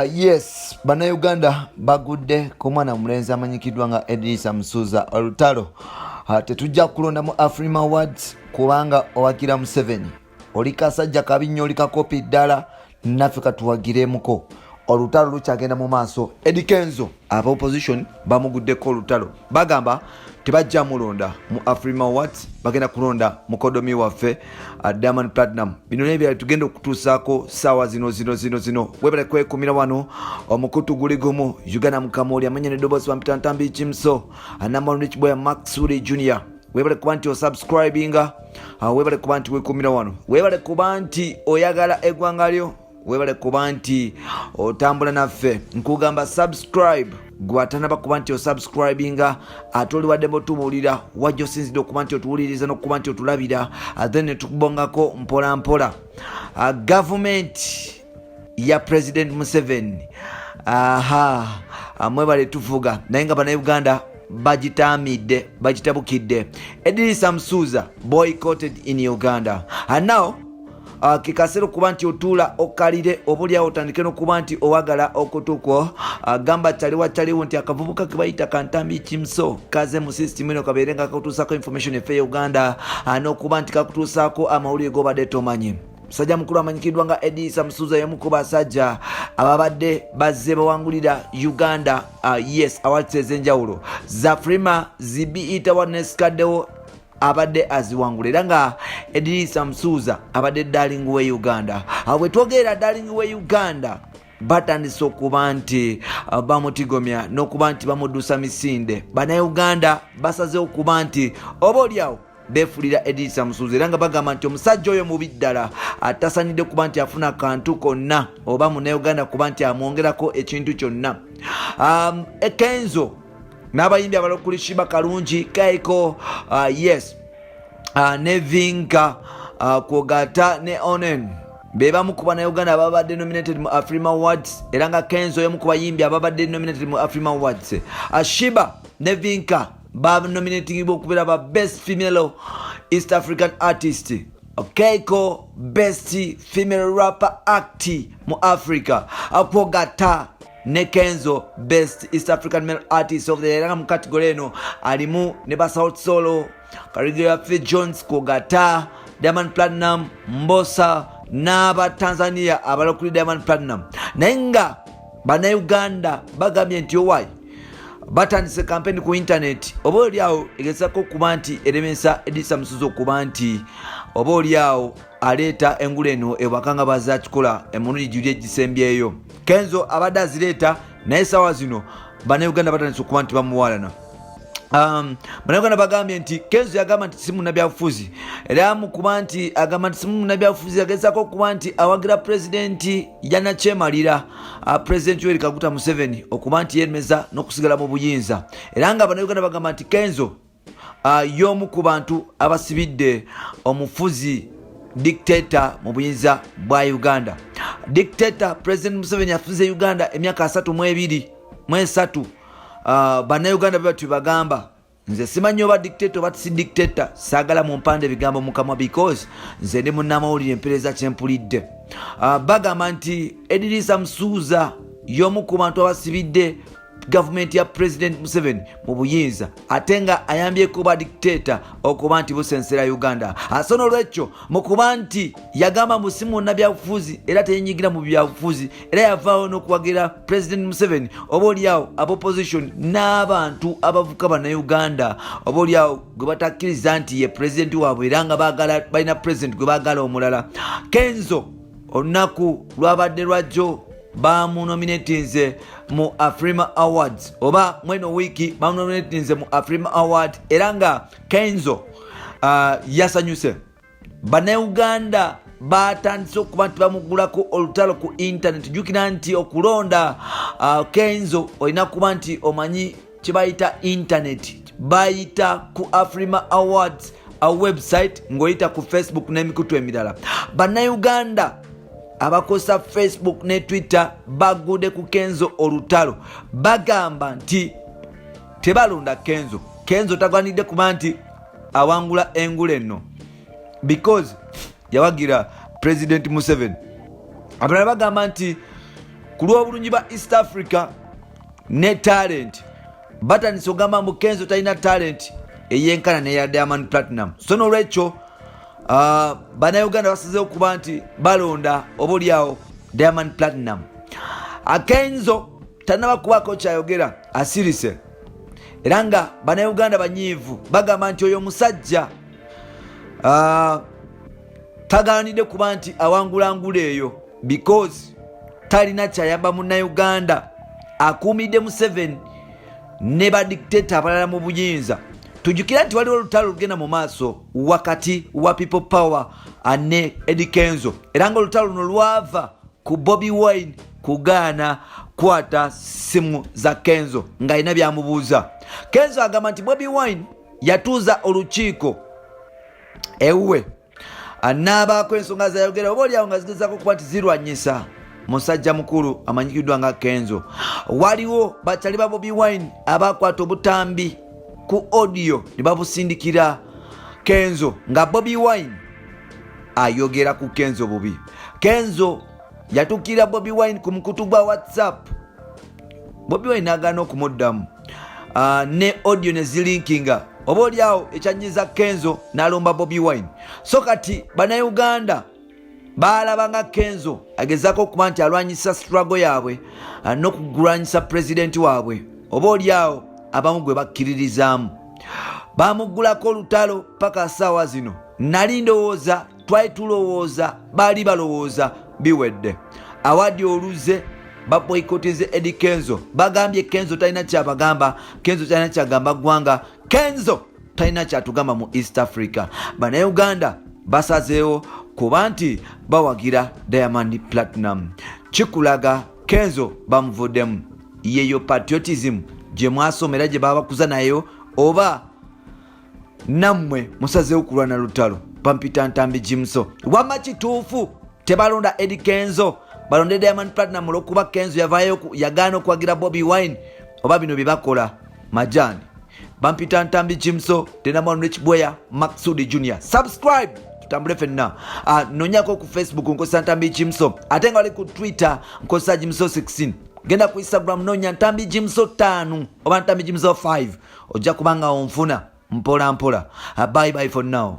Yes, Bannayuganda bagudde ku mwana mulenzi amanyikidwa nga Edrisa Msuza olutalo. Tetujja kulonda mu Afrima Awards kubanga owagira Museveni. Oli kasajja kabi nnyo, oli kakopi ddala, naffe katuwagiremuko. Olutalo lukyagenda mu maaso. Eddie Kenzo aba opposition bamuguddeko olutalo. Bagamba tebajja mulonda mu Afrima Awards, bagenda kulonda mukodomi waffe Diamond Platinum. Bino nebyo tugenda okutuusaako ssaawa zino. Webale kwekumira wano omukutu guli gumu. Uganda Mukamoli amanya n'eddoboozi Wampita Ntambi Kimso anamba Rich Boy Maxwell Junior. Webale kuba nti osubscribinga, webale kuba nti wekumira wano, webale kuba nti oyagala eggwanga lyo, webale kuba nti otambula naffe. Nkugamba subscribe gwatanaba kuba nti osubscribinga, ate oli wadde mutumuulira wajja osinzidde okuba nti otuwuliriza n'okuba nti otulabira, then netukubongako mpola mpola. Government ya President Museveni mwebale tuvuga naye nga Bannayuganda bagitamidde, bagitabukidde. Edrisa Msuza boycotted in Uganda, and now kikasero kuba nti otuula okalire obulyawo otandike n'okuba nti owagala okutuko. Gamba taliwo nti akavubuka ke bayita Kantambi Kimso kaze mu system eno kabeere nga kakutuusaako information efe Uganda, n'okuba nti kakutuusaako amawulire g'obadde tomanyi. Musajja mukulu amanyikidwa nga Edrisa Msuza y'omu ku basajja ababadde bazze bawangulira Uganda yes awards ez'enjawulo. Zafrima ZBET awareness kaddewo abadde aziwangula, era nga Edrisa Msuza abadde darling we Uganda. Bwe twogera darling we Uganda batandise okuba nti bamutigomya n'okuba nti bamuddusa misinde. Bannayuganda basazeho okuba nti oboolyawo befulira Edrisa Msuza, era nga bagamba nti omusajja oyo mubi ddala atasanidde kuba nti afuna akantu konna oba Munnayuganda kuba nti amwongerako ekintu kyonna. Kenzo n'abayimbi abalala kuli Shiba Kalungi, Kaiko, yes, ne Vinka, Kwogata ne Onen bebamu ku Bannayuganda ababadde nominated mu Afrima Awards, era nga Kenzo y'omu ku bayimbi ababadde nominated mu Afrima Awards. Shiba ne Vinka nominatingibwa okubeera ba best female East African artist. Kaiko best female rapper act mu Africa. Kwogata ne Kenzo best East African male artist of the year mu category eno alimu ne ba South Solo, Karigera Jones, Kwogata, Diamond Platinum, Mbosa n'aba Tanzania abala kuli Diamond Platinum. Naye nga Bannayuganda bagambye nti owaayi batandise campaign ku internet oba oliawo egezaako okuba nti eremesa Edrisa Msuza okuba nti oba oliawo aleeta engulu eno ewakanga bazakikola emulundi giri egisembyeyo. Kenzo abadde azireeta naye sawa zino Bannayuganda batandise okuba nti bamuwalana. Bannayuganda bagambye nti Kenzo yagamba nti si munnabyabufuzi, era mukuba nti agamba nti si munnabyabufuzi agezaako okuba nti awagira pulezidenti yanakyemalira Pulezidenti Yoweri Kaguta Museveni okuba nti yeremeza n'okusigala mu buyinza, era nga Bannayuganda bagamba nti Kenzo y'omu ku bantu abasibidde omufuzi dictator mu buyinza bwa Uganda. Dictator President Museveni afuze Uganda emyaka 32. Bannayuganda bwe bagamba, nze simanyi oba dictator oba si dictator, saagala mu mpande ebigambo mukamwa because nze ndi munnamawulire empeereza kyempulidde. Bagamba nti Edrisa Msuza y'omu ku bantu abasibidde gavumenti ya President Museveni mu buyinza, ate nga ayambyeko ba dictator okuba nti busensera Uganda. So n'olwekyo mukuba nti yagamba musimu munnabyabufuzi era teyenyigira mu byabufuzi, era yavaawo n'okuwagira President Museveni oba oliawo abopposition n'abantu abavuka Bannayuganda oba oliawo gwe batakkiriza nti ye president waabwe, era nga balina president gwe baagala omulala. Kenzo olunaku lwabadde lwajjo bamunominatinze mu Afrima Awards, oba mweno wiki bamunominatinze mu Afrima Award, era nga Kenzo yasanyuse. Bannayuganda batandise okuba nti bamugulako olutalo ku internet. Jukira nti okulonda Kenzo olina kuba nti omanyi kibayita internet, bayita ku Afrima Awards website ng'oyita ku Facebook n'emikutu emirala. Bannayuganda abakosa Facebook ne Twitter bagude ku Kenzo olutalo, bagamba nti tebalonda Kenzo. Kenzo tagwanidde kuba nti awangula engule eno because yawagira President Museveni. Abalala bagamba nti ku lw'obulungi ba East Africa ne talent batandise ogamba mbu Kenzo talina talent eyenkana neya Diamond Platinum. So n'olwekyo bannayuganda basazeewo kuba nti balonda obaoliawo Diamond Platinum. Kenzo tanaba kubaako kyayogera asirise era nga bannayuganda banyiivu bagamba nti oyo musajja tagaanidde kuba nti awangulangula eyo because talina kyayamba munnayuganda akuumidde Museveni ne badictator abalala mu buyinza. Tujjukira nti waliwo olutalo lugenda mu maaso wakati wa People Power ne Eddie Kenzo era nga olutalo luno lwava ku Bobi Wine kugaana kwata simu za Kenzo nga alina byamubuuza. Kenzo agamba nti Bobi Wine yatuuza olukiiko ewuwe anaabaako ensonga zayogera obaoliawo nga zigezaako kuba nti zirwanyisa musajja mukulu amanyikiddwa nga Kenzo. Waliwo bakyali ba Bobi Wine abakwata obutambi ku audio ne babusindikira Kenzo nga Bobi Wine ayogera ku Kenzo bubi. Kenzo yatukira Bobi Wine ku mukutu gwa WhatsApp. Bobi Wine agaana okumuddamu ne audio ne zilinkinga obaoliawo ekyanyiza Kenzo n'alumba Bobi Wine. So kati bannayuganda balaba nga Kenzo agezaako okuba nti alwanyisa struggle yaabwe n'okugulwanyisa pulezidenti waabwe obaoliawo abamu gwe bakkiririzaamu. Bamuggulako olutalo paka saawa zino nali ndowooza twali tulowooza baali balowooza biwedde. Awadi oluze baboyikotize Eddie Kenzo bagambye Kenzo talina kyabagamba, Kenzo talina kyagamba ggwanga, Kenzo talina kyatugamba mu East Africa. Bannayuganda basazeewo kuba nti bawagira Diamond Platinum. Kikulaga Kenzo bamuvuddemu yeyo patriotism gye mwasomera gye babakuza nayo oba nammwe musazeewo kulwana lutalo Pampita Ntambi Jimso. Wama kituufu tebalonda Eddie Kenzo balonde Diamond Platinum olw'okuba Kenzo yagaana okwagira Bobi Wine oba bino bye bakola majani. Pampita Ntambi Jimso tenamwanu n'ekibweya Maksudi Junior. Subscribe tutambule fenna. Nonyako ku Facebook nkozesa Ntambi Jimso ate nga wali ku Twitter nkozesa Jimso 16. Genda ku Instagram nonya Ntambi Jimso 5 oba Ntambi Jimso 5 ojja kubanga onfuna mpola mpola. Bye bye for now.